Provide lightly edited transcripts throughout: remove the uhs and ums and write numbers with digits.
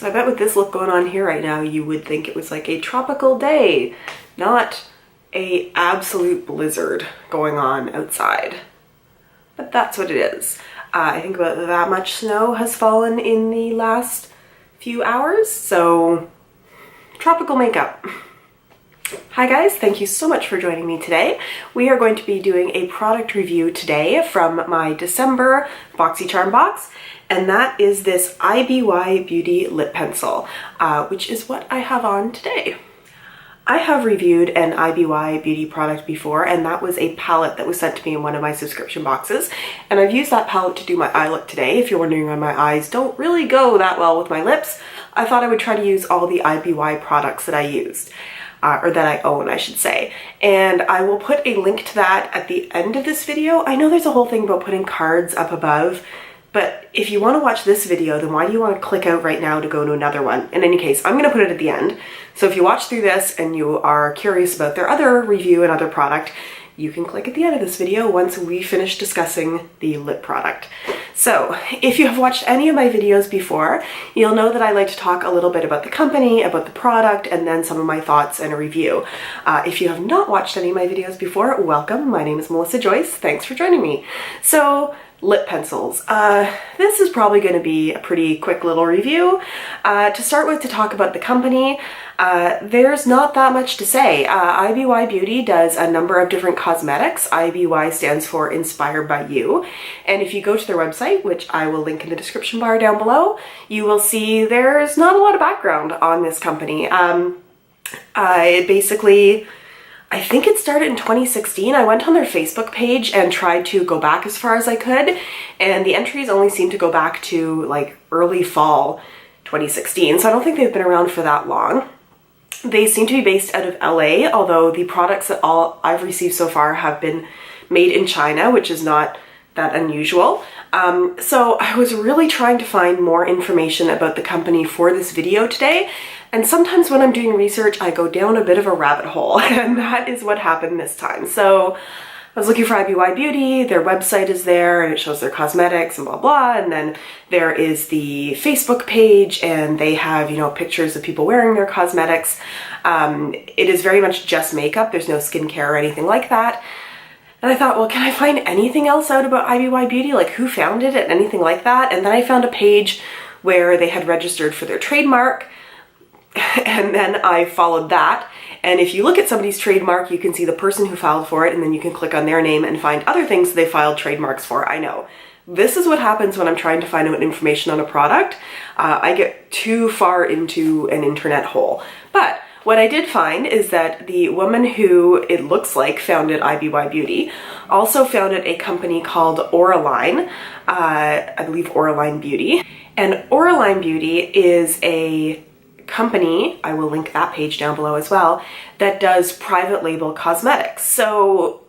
So I bet with this look going on here right now, you would think it was like a tropical day, not a absolute blizzard going on outside. But that's what it is. I think about that much snow has fallen in the last few hours, so tropical makeup. Hi guys, thank you so much for joining me today. We are going to be doing a product review today from my December Boxycharm box, and that is this IBY Beauty lip pencil, which is what I have on today. I have reviewed an IBY Beauty product before, and that was a palette that was sent to me in one of my subscription boxes, and I've used that palette to do my eye look today. If you're wondering why my eyes don't really go that well with my lips, I thought I would try to use all the IBY products that I used. Or that I own, I should say. And I will put a link to that at the end of this video. I know there's a whole thing about putting cards up above, but if you want to watch this video, then why do you want to click out right now to go to another one? In any case, I'm going to put it at the end. So if you watch through this and you are curious about their other review and other product, you can click at the end of this video once we finish discussing the lip product. So if you have watched any of my videos before, you'll know that I like to talk a little bit about the company, about the product, and then some of my thoughts and a review. If you have not watched any of my videos before, welcome. My name is MelissaJoyce. Thanks for joining me. So lip pencils. This is probably going to be a pretty quick little review. To start with, to talk about the company, there's not that much to say. IBY Beauty does a number of different cosmetics. IBY stands for Inspired by You. And if you go to their website, which I will link in the description bar down below, you will see there's not a lot of background on this company. I think it started in 2016. I went on their Facebook page and tried to go back as far as I could, and the entries only seem to go back to like early fall 2016, so I don't think they've been around for that long. They seem to be based out of LA, although the products that I've received so far have been made in China, which is not that unusual. So I was really trying to find more information about the company for this video today, and sometimes when I'm doing research I go down a bit of a rabbit hole, and that is what happened this time. So I was looking for IBY Beauty, their website is there and it shows their cosmetics and blah blah, and then there is the Facebook page and they have, you know, pictures of people wearing their cosmetics. It is very much just makeup, there's no skincare or anything like that. And I thought, well, can I find anything else out about IBY Beauty, like who founded it, anything like that? And then I found a page where they had registered for their trademark, and then I followed that. And if you look at somebody's trademark, you can see the person who filed for it, and then you can click on their name and find other things they filed trademarks for. I know. This is what happens when I'm trying to find out information on a product. I get too far into an internet hole. But what I did find is that the woman who it looks like founded IBY Beauty also founded a company called Auraline, I believe Auraline Beauty. And Auraline Beauty is a company, I will link that page down below as well, that does private label cosmetics. So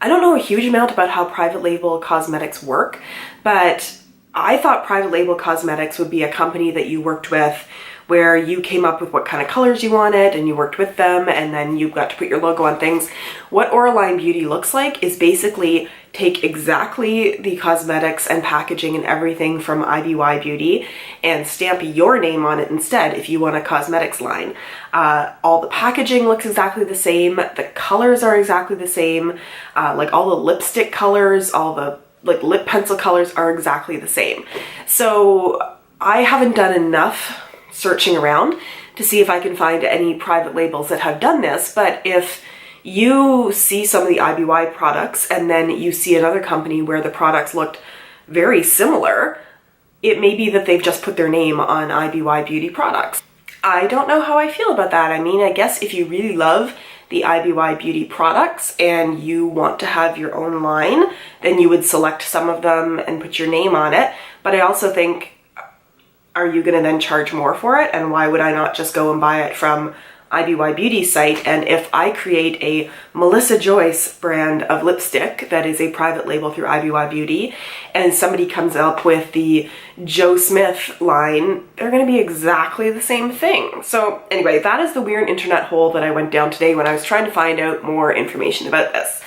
I don't know a huge amount about how private label cosmetics work, but I thought private label cosmetics would be a company that you worked with where you came up with what kind of colors you wanted and you worked with them and then you got to put your logo on things. What Auraline Beauty looks like is basically take exactly the cosmetics and packaging and everything from IBY Beauty and stamp your name on it instead if you want a cosmetics line. All the packaging looks exactly the same, the colors are exactly the same, like all the lipstick colors, all the like lip pencil colors are exactly the same. So I haven't done enough searching around to see if I can find any private labels that have done this, but if you see some of the IBY products and then you see another company where the products looked very similar, it may be that they've just put their name on IBY Beauty products. I don't know how I feel about that. I mean, I guess if you really love the IBY Beauty products and you want to have your own line, then you would select some of them and put your name on it. But I also think, are you going to then charge more for it? And why would I not just go and buy it from IBY Beauty's site? And if I create a MelissaJoyce brand of lipstick that is a private label through IBY Beauty, and somebody comes up with the Joe Smith line, they're going to be exactly the same thing. So anyway, that is the weird internet hole that I went down today when I was trying to find out more information about this.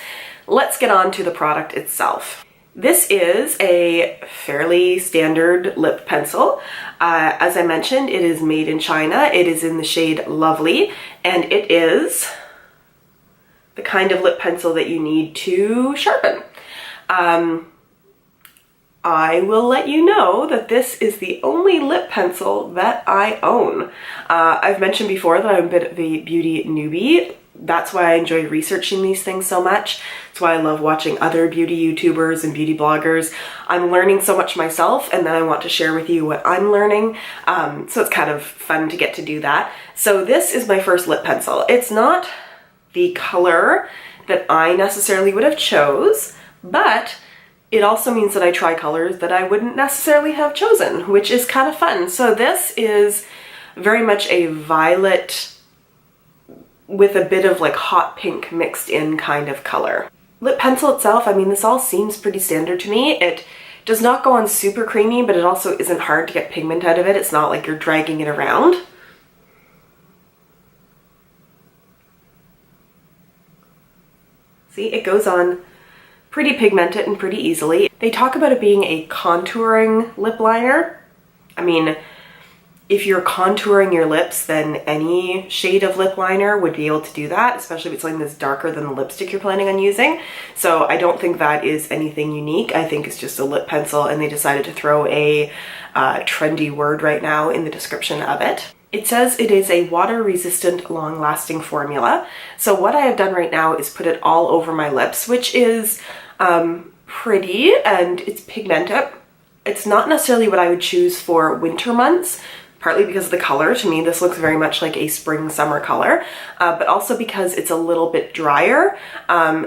Let's get on to the product itself. This is a fairly standard lip pencil. As I mentioned, it is made in China. It is in the shade Lovely, and it is the kind of lip pencil that you need to sharpen. I will let you know that this is the only lip pencil that I own. I've mentioned before that I'm a bit of a beauty newbie. That's why I enjoy researching these things so much. That's why I love watching other beauty YouTubers and beauty bloggers. I'm learning so much myself, and then I want to share with you what I'm learning. So it's kind of fun to get to do that. So this is my first lip pencil. It's not the color that I necessarily would have chose, but it also means that I try colors that I wouldn't necessarily have chosen, which is kind of fun. So this is very much a violet with a bit of like hot pink mixed in kind of color. Lip pencil itself, I mean, this all seems pretty standard to me. It does not go on super creamy, but it also isn't hard to get pigment out of it. It's not like you're dragging it around. See, it goes on pretty pigmented and pretty easily. They talk about it being a contouring lip liner. I mean, if you're contouring your lips, then any shade of lip liner would be able to do that, especially if it's something that's darker than the lipstick you're planning on using. So I don't think that is anything unique. I think it's just a lip pencil, and they decided to throw a trendy word right now in the description of it. It says it is a water-resistant, long-lasting formula. So what I have done right now is put it all over my lips, which is pretty, and it's pigmented. It's not necessarily what I would choose for winter months, partly because of the color. To me, this looks very much like a spring summer color, but also because it's a little bit drier.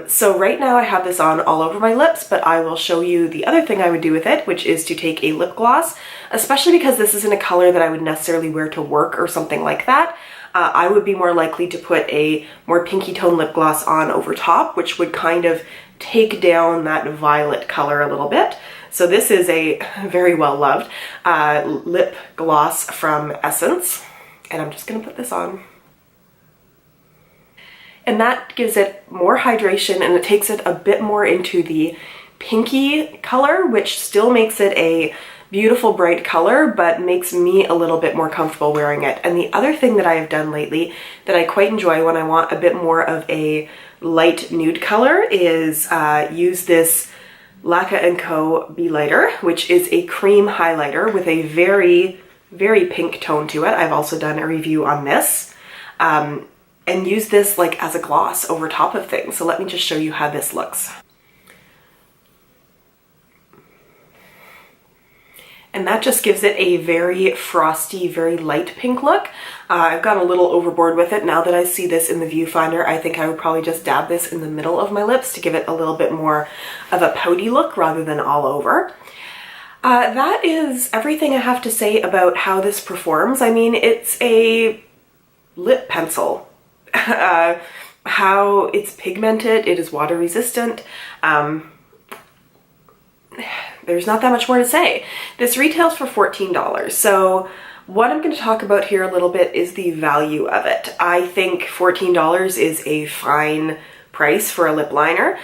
So right now I have this on all over my lips, but I will show you the other thing I would do with it, which is to take a lip gloss, especially because this isn't a color that I would necessarily wear to work or something like that. I would be more likely to put a more pinky tone lip gloss on over top, which would kind of take down that violet color a little bit. So this is a very well-loved lip gloss from Essence, and I'm just gonna put this on. And that gives it more hydration, and it takes it a bit more into the pinky color, which still makes it a beautiful bright color, but makes me a little bit more comfortable wearing it. And the other thing that I have done lately that I quite enjoy when I want a bit more of a light nude color is use this Laka & Co. Be Lighter, which is a cream highlighter with a very, very pink tone to it. I've also done a review on this. And use this like as a gloss over top of things. So let me just show you how this looks. And that just gives it a very frosty, very light pink look. I've gone a little overboard with it. Now that I see this in the viewfinder, I think I would probably just dab this in the middle of my lips to give it a little bit more of a pouty look rather than all over. That is everything I have to say about how this performs. I mean, it's a lip pencil. How it's pigmented, it is water resistant. There's not that much more to say. This retails for $14. So what I'm going to talk about here a little bit is the value of it. I think $14 is a fine price for a lip liner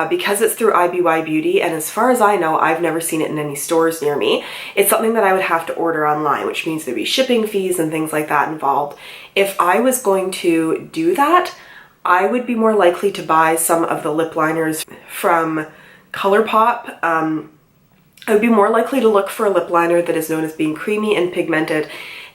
because it's through IBY Beauty, and as far as I know, I've never seen it in any stores near me. It's something that I would have to order online, which means there'd be shipping fees and things like that involved. If I was going to do that, I would be more likely to buy some of the lip liners from ColourPop. I would be more likely to look for a lip liner that is known as being creamy and pigmented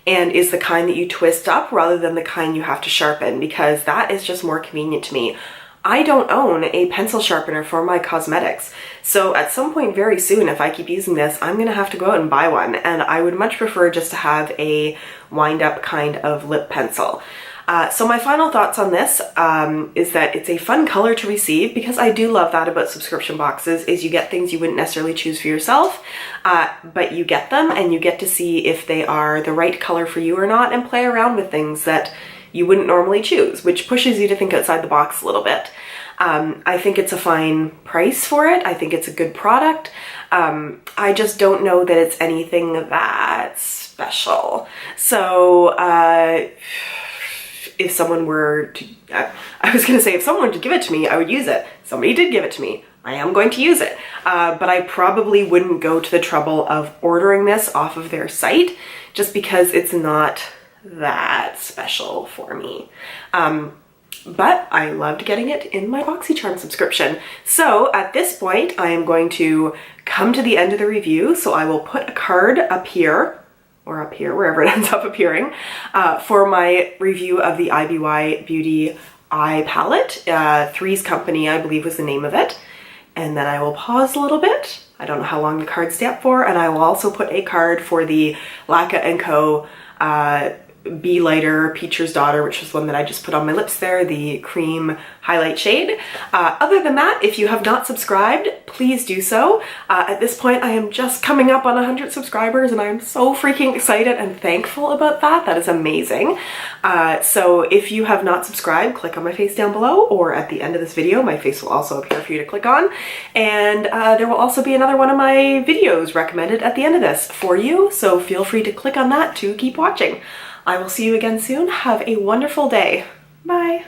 and is the kind that you twist up rather than the kind you have to sharpen, because that is just more convenient to me. I don't own a pencil sharpener for my cosmetics, so at some point very soon, if I keep using this, I'm gonna have to go out and buy one, and I would much prefer just to have a wind-up kind of lip pencil. So my final thoughts on this is that it's a fun color to receive, because I do love that about subscription boxes, is you get things you wouldn't necessarily choose for yourself, but you get them and you get to see if they are the right color for you or not, and play around with things that you wouldn't normally choose, which pushes you to think outside the box a little bit. I think it's a fine price for it. I think it's a good product. I just don't know that it's anything that special. So if someone were to, I was gonna say if someone were to give it to me, I would use it. Somebody did give it to me. I am going to use it, but I probably wouldn't go to the trouble of ordering this off of their site just because it's not that special for me. But I loved getting it in my Boxycharm subscription. So at this point, I am going to come to the end of the review. So I will put a card up here, or up here, wherever it ends up appearing, for my review of the IBY Beauty eye palette. Three's Company, I believe, was the name of it. And then I will pause a little bit. I don't know how long the card's stay up for. And I will also put a card for the Laka & Co. Be Lighter Peacher's Daughter, which was one that I just put on my lips there, the cream highlight shade. Other than that, if you have not subscribed, please do so. At this point, I am just coming up on 100 subscribers and I am so freaking excited and thankful about that. That is amazing. So if you have not subscribed, click on my face down below, or at the end of this video, my face will also appear for you to click on. And there will also be another one of my videos recommended at the end of this for you, so feel free to click on that to keep watching. I will see you again soon. Have a wonderful day. Bye.